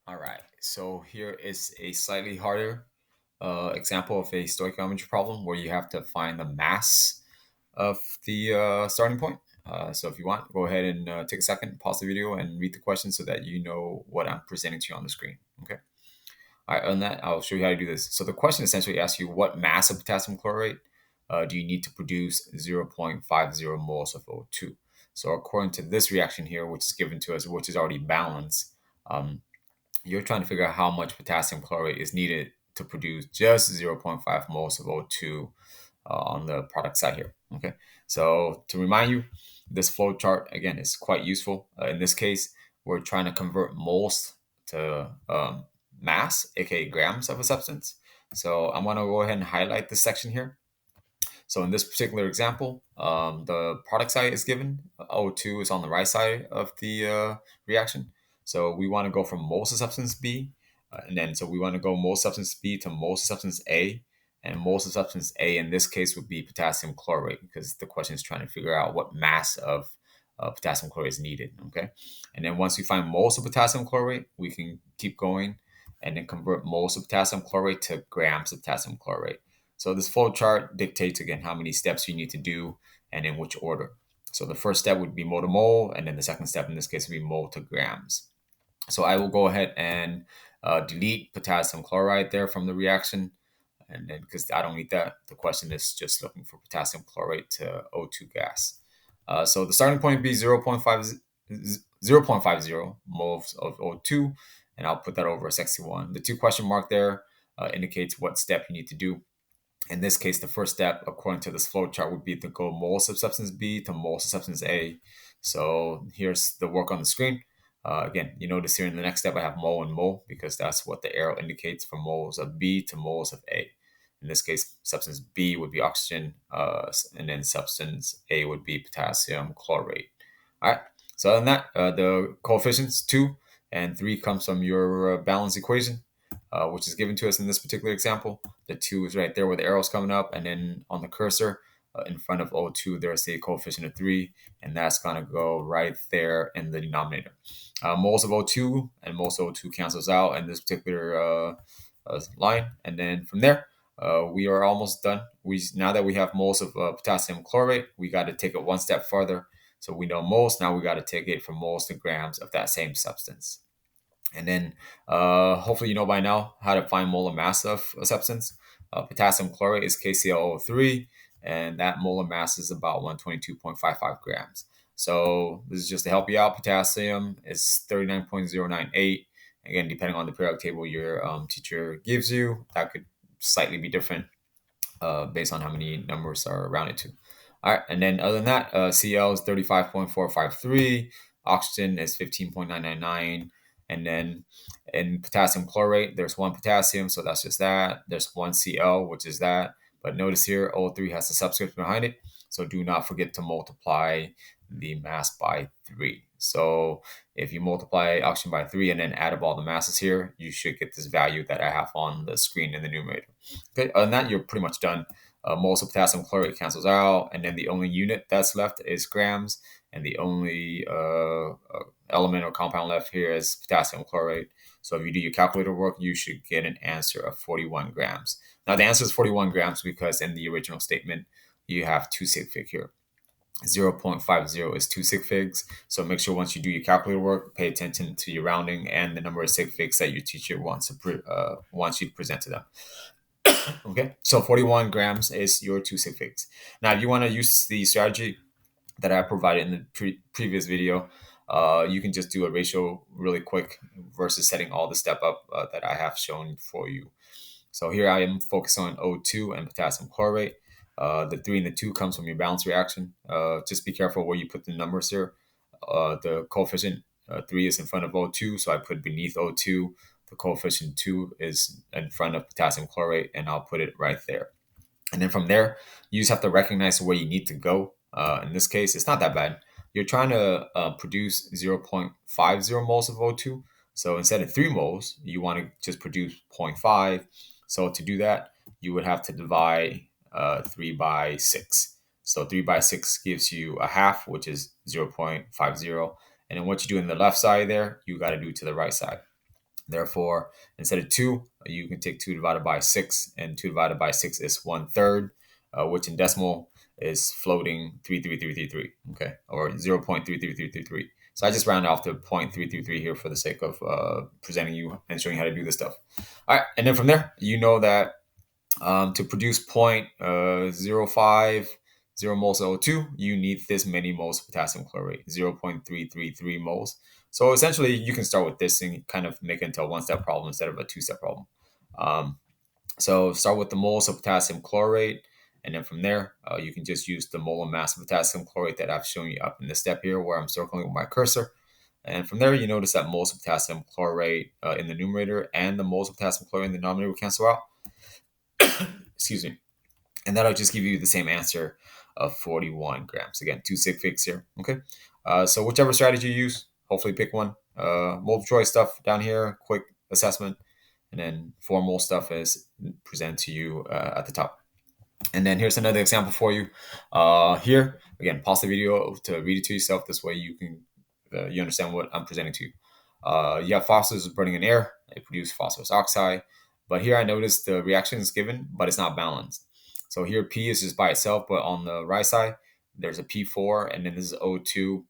All right, so here is a slightly harder example of a stoichiometry problem where you have to find the mass of the starting point. So if you want, go ahead and take a second, pause the video, and read the question so that you know what I'm presenting to you on the screen. Okay. All right, on that, I'll show you how to do this. So the question essentially asks you what mass of potassium chlorate do you need to produce 0.50 moles of O2. So according to this reaction here, which is given to us, which is already balanced, you're trying to figure out how much potassium chlorate is needed to produce just zero point 0.5 moles of O2 on the product side here. Okay, so to remind you, this flow chart again is quite useful. In this case, we're trying to convert moles to mass, aka grams of a substance. So I'm going to go ahead and highlight this section here. So in this particular example, the product side is given. O2 is on the right side of the reaction. So we want to go from moles of substance B, and then so we want to go moles of substance B to moles of substance A, and moles of substance A in this case would be potassium chlorate because the question is trying to figure out what mass of potassium chlorate is needed. Okay, and then once we find moles of potassium chlorate, we can keep going and then convert moles of potassium chlorate to grams of potassium chlorate. So this flow chart dictates again how many steps you need to do and in which order. So the first step would be mole to mole, and then the second step in this case would be mole to grams. So I will go ahead and delete potassium chloride there from the reaction, and then because I don't need that, the question is just looking for potassium chlorate to O2 gas. So the starting point would be 0.50 moles of O2, and I'll put that over a sexy one. The two question mark there indicates what step you need to do. In this case, the first step, according to this flow chart, would be to go moles of substance B to moles of substance A. So here's the work on the screen. Again, you notice here in the next step, I have mole and mole because that's what the arrow indicates from moles of B to moles of A. In this case, substance B would be oxygen, and then substance A would be potassium chlorate. All right. So other than that, the coefficients 2 and 3 comes from your balance equation, which is given to us in this particular example. The 2 is right there where the arrow's coming up, and then on the cursor in front of O2, there's a coefficient of 3, and that's going to go right there in the denominator. Moles of O2 and moles of O2 cancels out in this particular line, and then from there, we are almost done. Now that we have moles of potassium chlorate, we got to take it one step further. So we know moles. Now we got to take it from moles to grams of that same substance. And then hopefully you know by now how to find molar mass of a substance. Potassium chlorate is KClO3, and that molar mass is about 122.55 grams. So this is just to help you out. Potassium is 39.098. Again, depending on the periodic table your teacher gives you, that could slightly be different based on how many numbers are rounded to. All right, and then other than that, Cl is 35.453, oxygen is 15.999, and then in potassium chlorate, there's one potassium, so that's just that. There's one Cl, which is that. But notice here, O3 has a subscript behind it, so do not forget to multiply the mass by 3. So if you multiply oxygen by 3 and then add up all the masses here, you should get this value that I have on the screen in the numerator. Okay, other than that, you're pretty much done. Moles of potassium chlorate cancels out, and then the only unit that's left is grams, and the only element or compound left here is potassium chlorate. So if you do your calculator work, you should get an answer of 41 grams. Now the answer is 41 grams because in the original statement, you have 2 sig fig here. 0.50 is 2 sig figs. So make sure once you do your calculator work, pay attention to your rounding and the number of sig figs that your teacher wants you to present to them. Okay, so 41 grams is your 2 sig figs. Now, if you want to use the strategy that I provided in the previous video, you can just do a ratio really quick versus setting all the step up that I have shown for you. So here I am focused on O2 and potassium chlorate. The 3 and the 2 comes from your balance reaction. Just be careful where you put the numbers here. The coefficient 3 is in front of O2, so I put beneath O2. The coefficient 2 is in front of potassium chlorate, and I'll put it right there. And then from there, you just have to recognize where you need to go. In this case, it's not that bad. You're trying to produce 0.50 moles of O2. So instead of 3 moles, you want to just produce 0.5. So to do that, you would have to divide 3 by 6. So 3 by 6 gives you a half, which is 0.50. And then what you do in the left side there, you got to do to the right side. Therefore, instead of 2, you can take 2 divided by 6, and 2 divided by 6 is 1/3, which in decimal is floating 33333, okay, or 0.33333. So I just round off to 0.333 here for the sake of presenting you and showing you how to do this stuff. All right, and then from there, you know that to produce 0.050 moles of O2, you need this many moles of potassium chlorate, 0.333 moles. So essentially, you can start with this and kind of make it into a one-step problem instead of a two-step problem. Um, so start with the moles of potassium chlorate, and then from there, you can just use the molar mass of potassium chlorate that I've shown you up in this step here where I'm circling with my cursor. And from there, you notice that moles of potassium chlorate in the numerator and the moles of potassium chlorate in the denominator will cancel out. Excuse me. And that'll just give you the same answer of 41 grams. Again, two sig figs here. Okay. So whichever strategy you use, hopefully pick one. Multiple choice stuff down here, quick assessment, and then formal stuff is presented to you at the top. And then here's another example for you. Here, again, pause the video to read it to yourself. This way you can you understand what I'm presenting to you. You have phosphorus burning in air. It produces phosphorus oxide. But here I notice the reaction is given, but it's not balanced. So here P is just by itself, but on the right side, there's a P4, and then this is O2.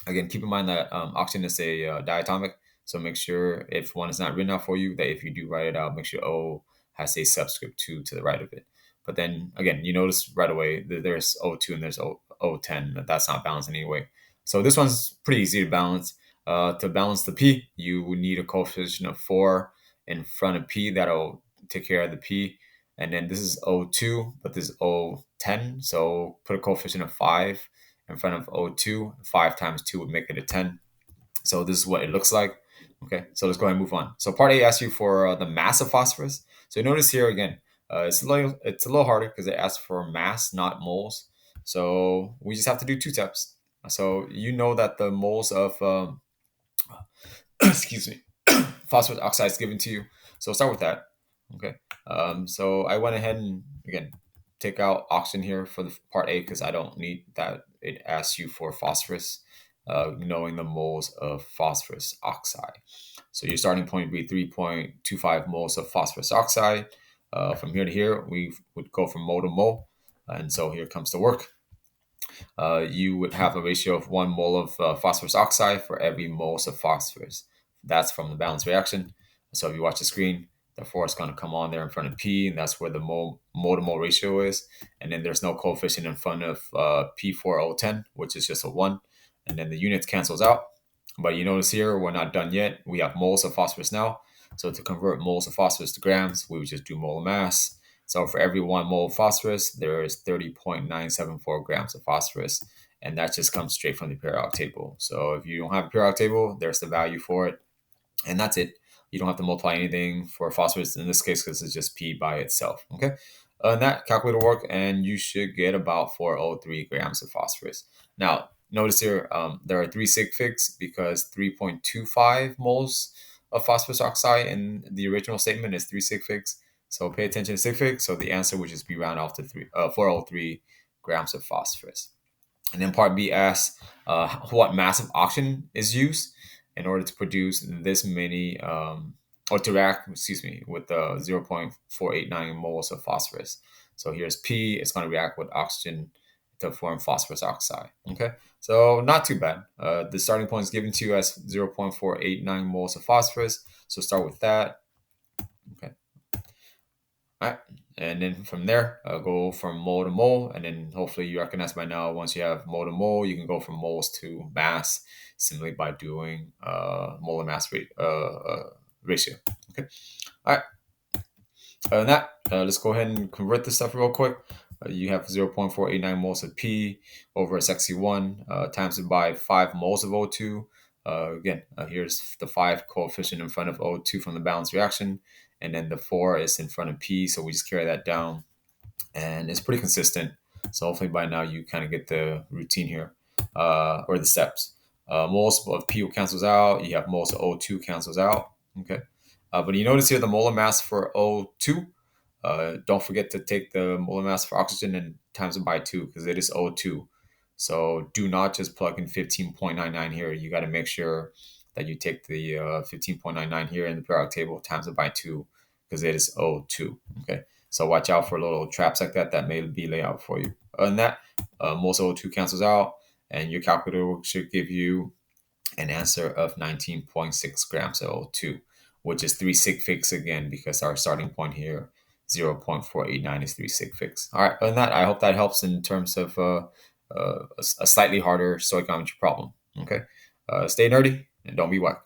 Again, keep in mind that oxygen is a diatomic, so make sure if one is not written out for you, that if you do write it out, make sure O has a subscript 2 to the right of it. But then again, you notice right away that there's O2 and there's O10. That's not balanced in any way. So this one's pretty easy to balance. To balance the P, you would need a coefficient of 4 in front of P. That'll take care of the P. And then this is O2, but this is O10. So put a coefficient of 5 in front of O2. 5 times 2 would make it a 10. So this is what it looks like. Okay, so let's go ahead and move on. So part A asks you for the mass of phosphorus. So you notice here again, it's a little harder because it asks for mass, not moles. So we just have to do two steps. So you know that the moles of excuse me, phosphorus oxide is given to you. So start with that. Okay. So I went ahead and again take out oxygen here for the part A because I don't need that. It asks you for phosphorus, knowing the moles of phosphorus oxide. So your starting point would be 3.25 moles of phosphorus oxide. From here to here, we would go from mole to mole. And so here comes the work. You would have a ratio of 1 mole of phosphorus oxide for every moles of phosphorus. That's from the balance reaction. So if you watch the screen, the 4 is going to come on there in front of P, and that's where the mole to mole ratio is. And then there's no coefficient in front of P4O10, which is just a 1. And then the units cancels out. But you notice here, we're not done yet. We have moles of phosphorus now. So to convert moles of phosphorus to grams, we would just do molar mass. So for every 1 mole of phosphorus, there is 30.974 grams of phosphorus. And that just comes straight from the periodic table. So if you don't have a periodic table, there's the value for it. And that's it. You don't have to multiply anything for phosphorus in this case because it's just P by itself. Okay. And that calculator work, and you should get about 403 grams of phosphorus. Now, notice here, there are 3 sig figs because 3.25 moles of phosphorus oxide in the original statement is 3 sig figs. So pay attention to sig figs. So the answer would just be round off to 403 grams of phosphorus. And then part B asks what mass of oxygen is used in order to produce this many, or to react, with 0.489 moles of phosphorus. So here's P, it's going to react with oxygen to form phosphorus oxide. Okay, so not too bad. The starting point is given to you as 0.489 moles of phosphorus. So start with that. Okay. All right. And then from there, go from mole to mole. And then hopefully you recognize by now, once you have mole to mole, you can go from moles to mass simply by doing molar mass ratio. Okay. All right. Other than that, let's go ahead and convert this stuff real quick. You have 0.489 moles of P over SXC1 times it by 5 moles of O2. Again, here's the 5 coefficient in front of O2 from the balance reaction. And then the 4 is in front of P, so we just carry that down. And it's pretty consistent. So hopefully by now you kind of get the routine here, or the steps. Moles of P cancels out. You have moles of O2 cancels out. Okay. But you notice here the molar mass for O2. Don't forget to take the molar mass for oxygen and times it by 2 because it is O2. So do not just plug in 15.99 here. You got to make sure that you take the 15.99 here in the periodic table, times it by 2, because it is O2. Okay, so watch out for little traps like that may be laid out for you. Other than that, most O2 cancels out, and your calculator should give you an answer of 19.6 grams of O2, which is 3 sig figs again, because our starting point here, 0.489, is 3 sig figs. All right, other than that, I hope that helps in terms of a slightly harder stoichiometry problem. Okay, stay nerdy and don't be whack.